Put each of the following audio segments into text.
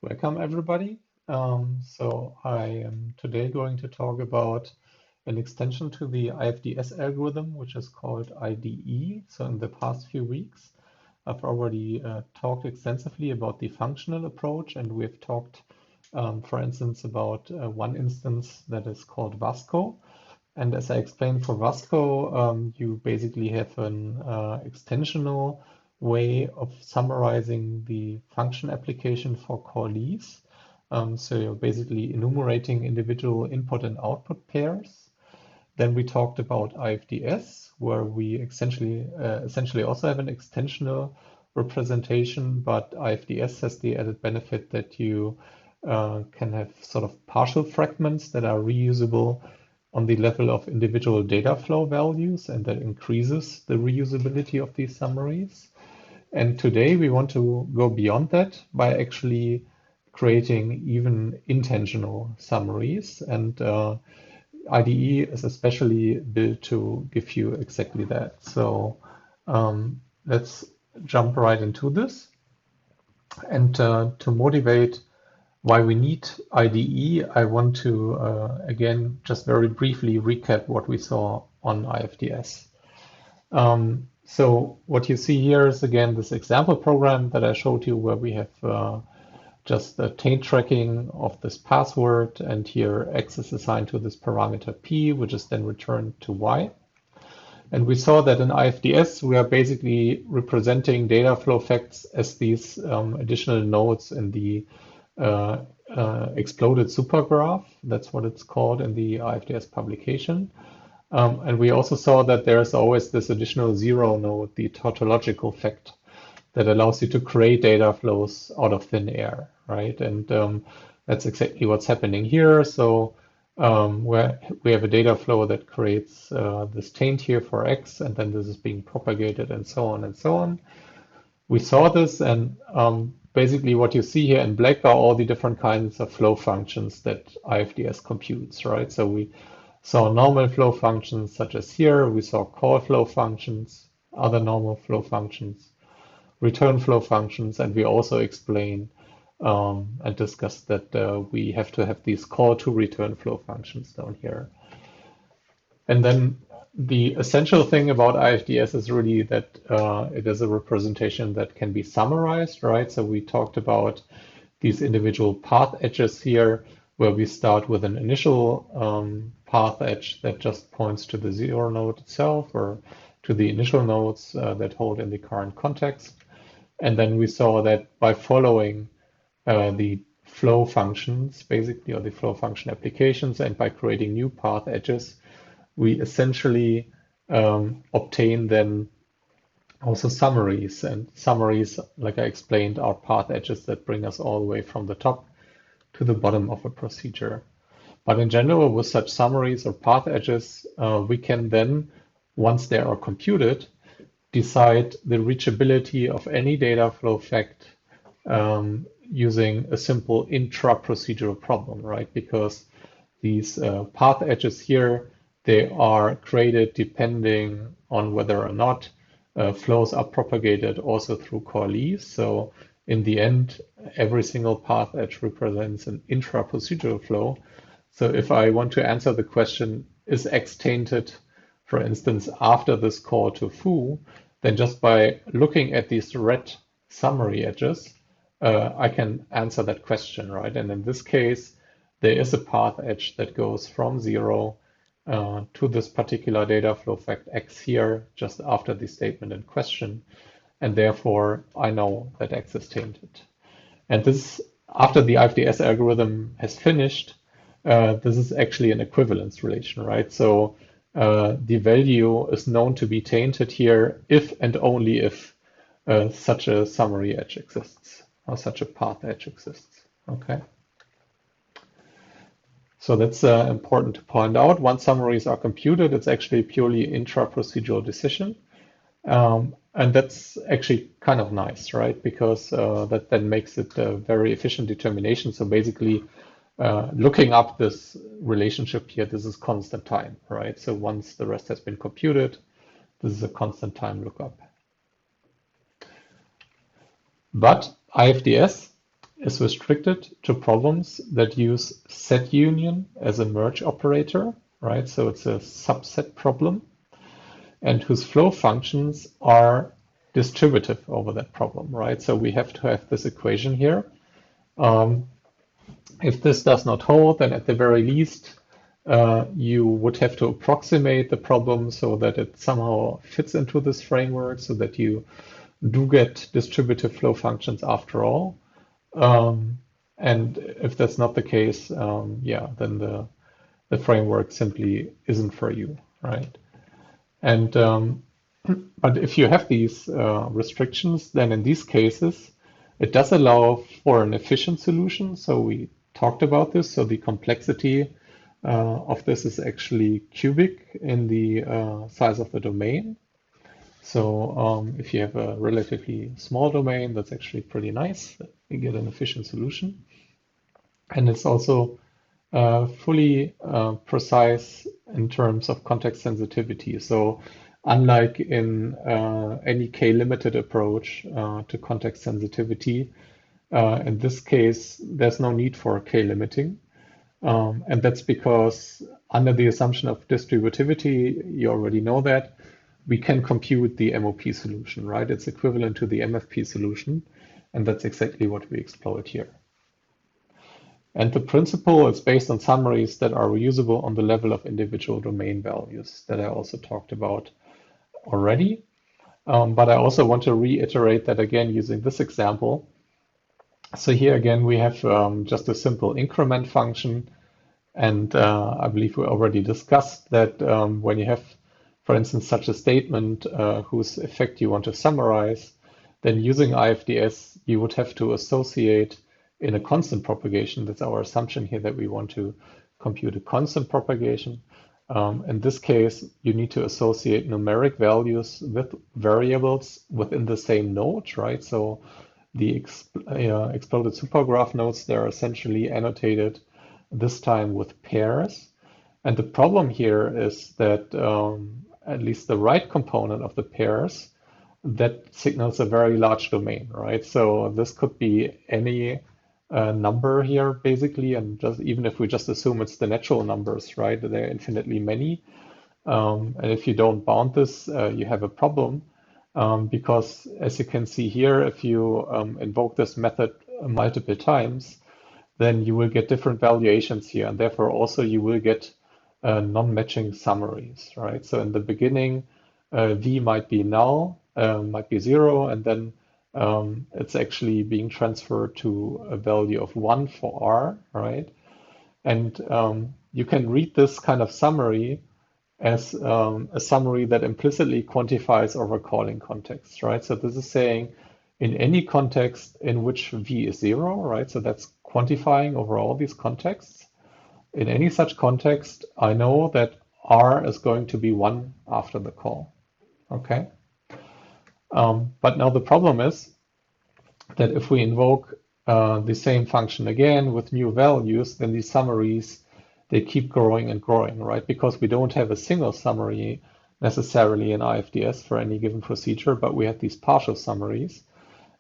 Welcome, everybody. So I am today going to talk about an extension to the IFDS algorithm, which is called IDE. So in the past few weeks, I've already talked extensively about the functional approach, and we've talked, for instance, about one instance that is called Vasco. And as I explained for Vasco, you basically have an extensional way of summarizing the function application for callees. So you're basically enumerating individual input and output pairs. Then we talked about IFDS, where we essentially also have an extensional representation, but IFDS has the added benefit that you can have sort of partial fragments that are reusable on the level of individual data flow values, and that increases the reusability of these summaries. And today we want to go beyond that by actually creating even intentional summaries. And IDE is especially built to give you exactly that. So let's jump right into this. And to motivate why we need IDE, I want to, again, just very briefly recap what we saw on IFDS. So what you see here is, again, this example program that I showed you where we have just the taint tracking of this password, and here X is assigned to this parameter P, which is then returned to Y. And we saw that in IFDS, we are basically representing data flow facts as these additional nodes in the exploded supergraph. That's what it's called in the IFDS publication. And we also saw that there's always this additional zero node, the tautological fact, that allows you to create data flows out of thin air, right? And that's exactly what's happening here. So where we have a data flow that creates this taint here for X, and then this is being propagated and so on and so on. We saw this, and basically what you see here in black are all the different kinds of flow functions that IFDS computes, right? So we saw normal flow functions such as here, we saw call flow functions, other normal flow functions, return flow functions, and we also explained and discussed that we have to have these call to return flow functions down here. And then the essential thing about IFDS is really that it is a representation that can be summarized, right? So we talked about these individual path edges here, where we start with an initial path edge that just points to the zero node itself or to the initial nodes that hold in the current context. And then we saw that by following the flow functions, basically, or the flow function applications, and by creating new path edges, we essentially obtain then also summaries. And summaries, like I explained, are path edges that bring us all the way from the top to the bottom of a procedure. But in general, with such summaries or path edges, we can then, once they are computed, decide the reachability of any data flow fact using a simple intra-procedural problem, right? Because these path edges here, they are created depending on whether or not flows are propagated also through callees. So in the end, every single path edge represents an intra-procedural flow. So if I want to answer the question, is X tainted, for instance, after this call to foo, then just by looking at these red summary edges, I can answer that question, right? And in this case, there is a path edge that goes from 0 to this particular data flow fact X here, just after the statement in question. And therefore, I know that X is tainted. And this, after the IFDS algorithm has finished, this is actually an equivalence relation, right? So the value is known to be tainted here if and only if such a summary edge exists, or such a path edge exists, okay? So that's important to point out. Once summaries are computed, it's actually purely intra-procedural decision. And that's actually kind of nice, right? Because that then makes it a very efficient determination. So basically, looking up this relationship here, this is constant time, right? So once the rest has been computed, this is a constant time lookup. But IFDS is restricted to problems that use set union as a merge operator, right? So it's a subset problem, and whose flow functions are distributive over that problem, right? So we have to have this equation here. If this does not hold, then at the very least, you would have to approximate the problem so that it somehow fits into this framework so that you do get distributive flow functions after all. And if that's not the case, yeah, then the framework simply isn't for you, right? And but if you have these restrictions, then in these cases, it does allow for an efficient solution. So we talked about this. So the complexity of this is actually cubic in the size of the domain. So if you have a relatively small domain, that's actually pretty nice. You get an efficient solution. And it's also fully precise in terms of context sensitivity. So unlike in any k-limited approach to context sensitivity, in this case, there's no need for k-limiting. And that's because under the assumption of distributivity, you already know that, we can compute the MOP solution, right? It's equivalent to the MFP solution, and that's exactly what we exploit here. And the principle is based on summaries that are reusable on the level of individual domain values that I also talked about already. But I also want to reiterate that again using this example. So here again, we have just a simple increment function. And I believe we already discussed that when you have, for instance, such a statement whose effect you want to summarize, then using IFDS, you would have to associate in a constant propagation. That's our assumption here, that we want to compute a constant propagation. In this case, you need to associate numeric values with variables within the same node, right? So the exploded supergraph nodes, they're essentially annotated this time with pairs. And the problem here is that at least the right component of the pairs, that signals a very large domain, right? So this could be any number here, basically, and just even if we just assume it's the natural numbers, right? There are infinitely many. And if you don't bound this, you have a problem because, as you can see here, if you invoke this method multiple times, then you will get different valuations here, and therefore also you will get non-matching summaries, right? So in the beginning, V might be null, might be 0, and then it's actually being transferred to a value of 1 for R, right? And you can read this kind of summary as a summary that implicitly quantifies over calling context, right? So this is saying in any context in which V is 0, right? So that's quantifying over all these contexts. In any such context, I know that R is going to be 1 after the call, okay? But now the problem is that if we invoke the same function again with new values, then these summaries, they keep growing and growing, right? Because we don't have a single summary necessarily in IFDS for any given procedure, but we have these partial summaries.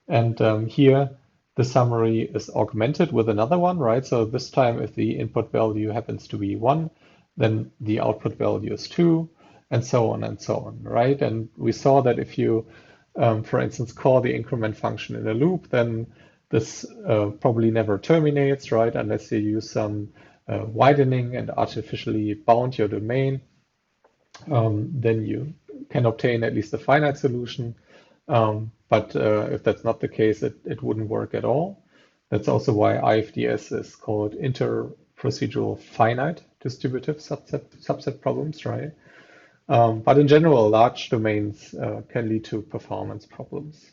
And here, the summary is augmented with another one, right? So this time, if the input value happens to be 1, then the output value is 2, and so on, right? And we saw that if you, for instance, call the increment function in a loop, then this probably never terminates, right? Unless you use some widening and artificially bound your domain, then you can obtain at least a finite solution. But if that's not the case, it wouldn't work at all. That's also why IFDS is called interprocedural finite distributive subset problems, right? But in general, large domains can lead to performance problems.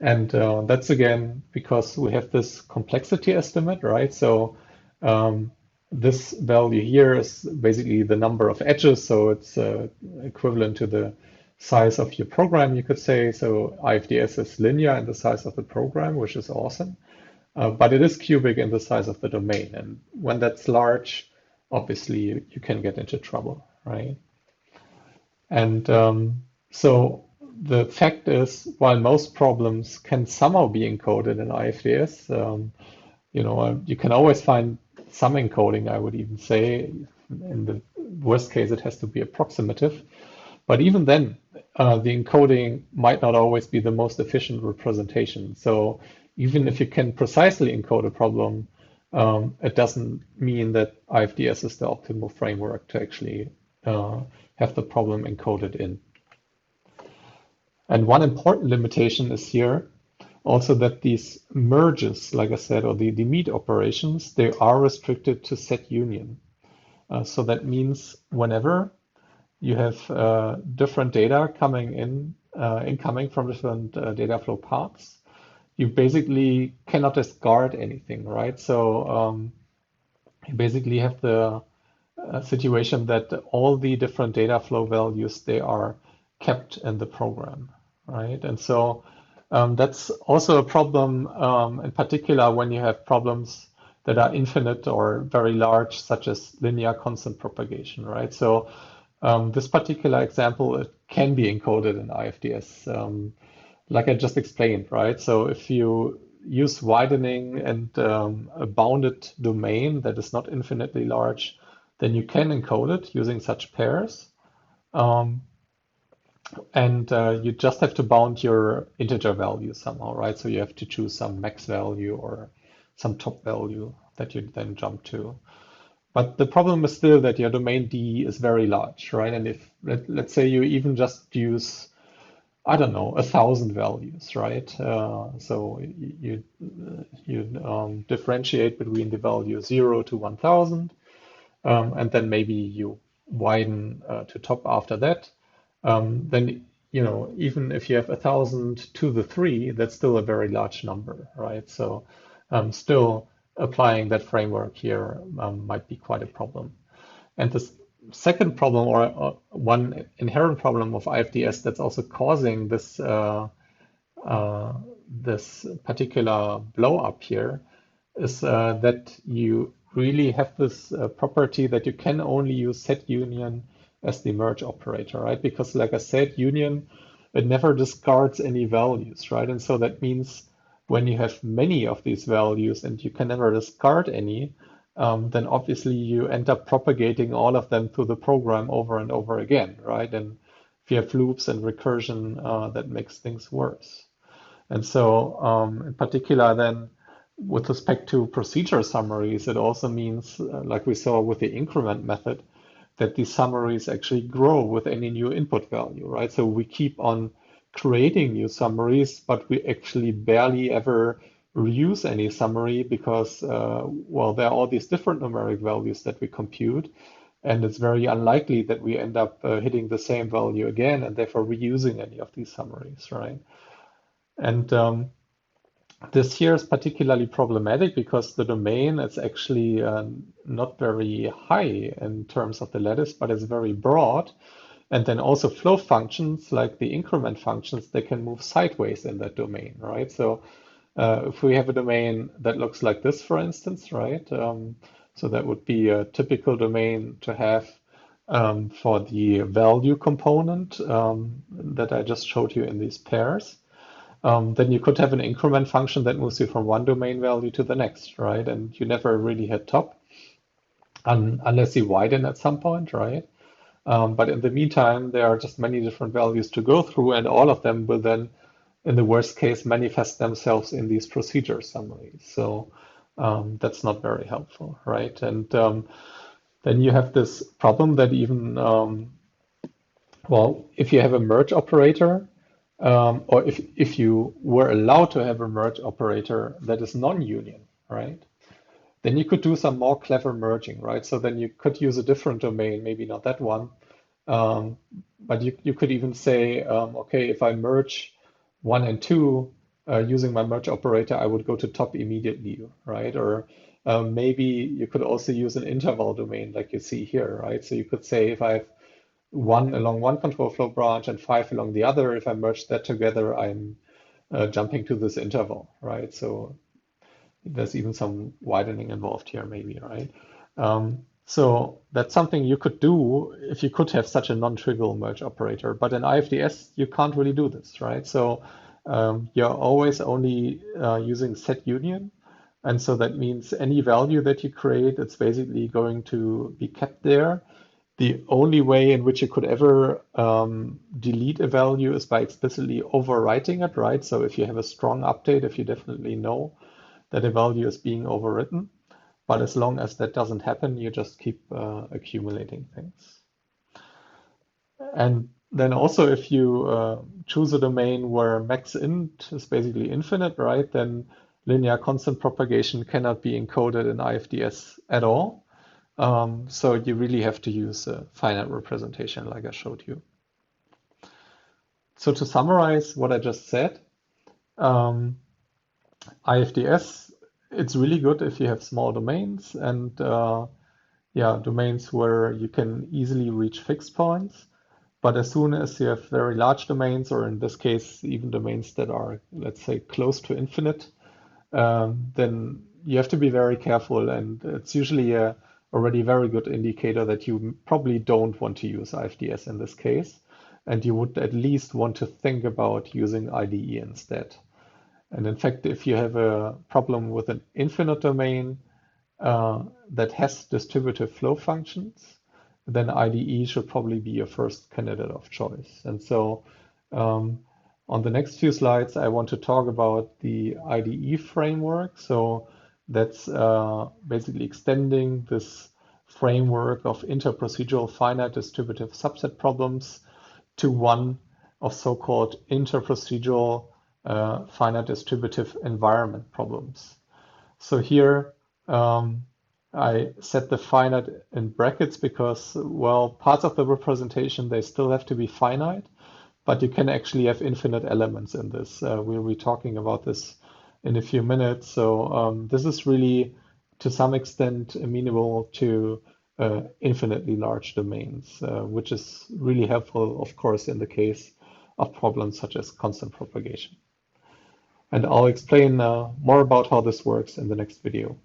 And that's again because we have this complexity estimate, right? So this value here is basically the number of edges, so it's equivalent to the size of your program, you could say. So IFDS is linear in the size of the program, which is awesome. But it is cubic in the size of the domain. And when that's large, obviously you can get into trouble, right? And so the fact is, while most problems can somehow be encoded in IFDS, you can always find some encoding, I would even say. In the worst case, it has to be approximative. But even then, the encoding might not always be the most efficient representation. So even if you can precisely encode a problem, it doesn't mean that IFDS is the optimal framework to actually have the problem encoded in. And one important limitation is here also that these merges, like I said, or the meet operations, they are restricted to set union. So that means whenever you have different data coming in, incoming from different data flow paths, you basically cannot discard anything, right? So you basically have the situation that all the different data flow values, they are kept in the program, right? And so that's also a problem in particular when you have problems that are infinite or very large, such as linear constant propagation, right? So this particular example, it can be encoded in IFDS, like I just explained, right? So if you use widening and a bounded domain that is not infinitely large, then you can encode it using such pairs. And you just have to bound your integer value somehow, right? So you have to choose some max value or some top value that you then jump to. But the problem is still that your domain D is very large, right? And if let's say you even just use, I don't know, 1,000 values, right? So you differentiate between the value 0 to 1,000, and then maybe you widen to top after that. Then even if you have 1,000 to the 3, that's still a very large number, right? So still applying that framework here might be quite a problem. And the second problem, or one inherent problem of IFDS that's also causing this this particular blow up here is that you really have this property that you can only use set union as the merge operator, right? Because like I said, union, it never discards any values, right? And so that means when you have many of these values and you can never discard any, then obviously you end up propagating all of them through the program over and over again, right? And if you have loops and recursion, that makes things worse. And so in particular then, with respect to procedure summaries, it also means, like we saw with the increment method, that these summaries actually grow with any new input value, right? So we keep on creating new summaries, but we actually barely ever reuse any summary because, well, there are all these different numeric values that we compute, and it's very unlikely that we end up hitting the same value again and therefore reusing any of these summaries, right? And this here is particularly problematic because the domain is actually not very high in terms of the lattice, but it's very broad. And then also flow functions like the increment functions, they can move sideways in that domain, right? So if we have a domain that looks like this, for instance, right? So that would be a typical domain to have for the value component that I just showed you in these pairs. Then you could have an increment function that moves you from one domain value to the next, right? And you never really hit top unless you widen at some point, right? But in the meantime, there are just many different values to go through, and all of them will then, in the worst case, manifest themselves in these procedure summaries. So that's not very helpful, right? And then you have this problem that even, well, if you have a merge operator, or if you were allowed to have a merge operator that is non-union, right? Then you could do some more clever merging, right? So then you could use a different domain, maybe not that one, but you could even say, okay, if I merge 1 and 2 using my merge operator, I would go to top immediately, right? Or maybe you could also use an interval domain like you see here, right? So you could say if I have 1 along one control flow branch and 5 along the other, if I merge that together, I'm jumping to this interval, right? So there's even some widening involved here, maybe, right? So that's something you could do if you could have such a non-trivial merge operator. But in IFDS, you can't really do this, right? So you're always only using set union. And so that means any value that you create, it's basically going to be kept there. The only way in which you could ever delete a value is by explicitly overwriting it, right? So if you have a strong update, if you definitely know that a value is being overwritten. But as long as that doesn't happen, you just keep accumulating things. And then also, if you choose a domain where max int is basically infinite, right, then linear constant propagation cannot be encoded in IFDS at all. So you really have to use a finite representation like I showed you. So to summarize what I just said, IFDS, it's really good if you have small domains and domains where you can easily reach fixed points. But as soon as you have very large domains, or in this case, even domains that are, let's say, close to infinite, then you have to be very careful. And it's usually a already very good indicator that you probably don't want to use IFDS in this case. And you would at least want to think about using IDE instead. And in fact, if you have a problem with an infinite domain that has distributive flow functions, then IDE should probably be your first candidate of choice. And so on the next few slides, I want to talk about the IDE framework. So that's basically extending this framework of interprocedural finite distributive subset problems to one of so-called interprocedural finite distributive environment problems. So here I set the finite in brackets because, well, parts of the representation, they still have to be finite, but you can actually have infinite elements in this. We'll be talking about this in a few minutes. So this is really, to some extent, amenable to infinitely large domains, which is really helpful, of course, in the case of problems such as constant propagation. And I'll explain more about how this works in the next video.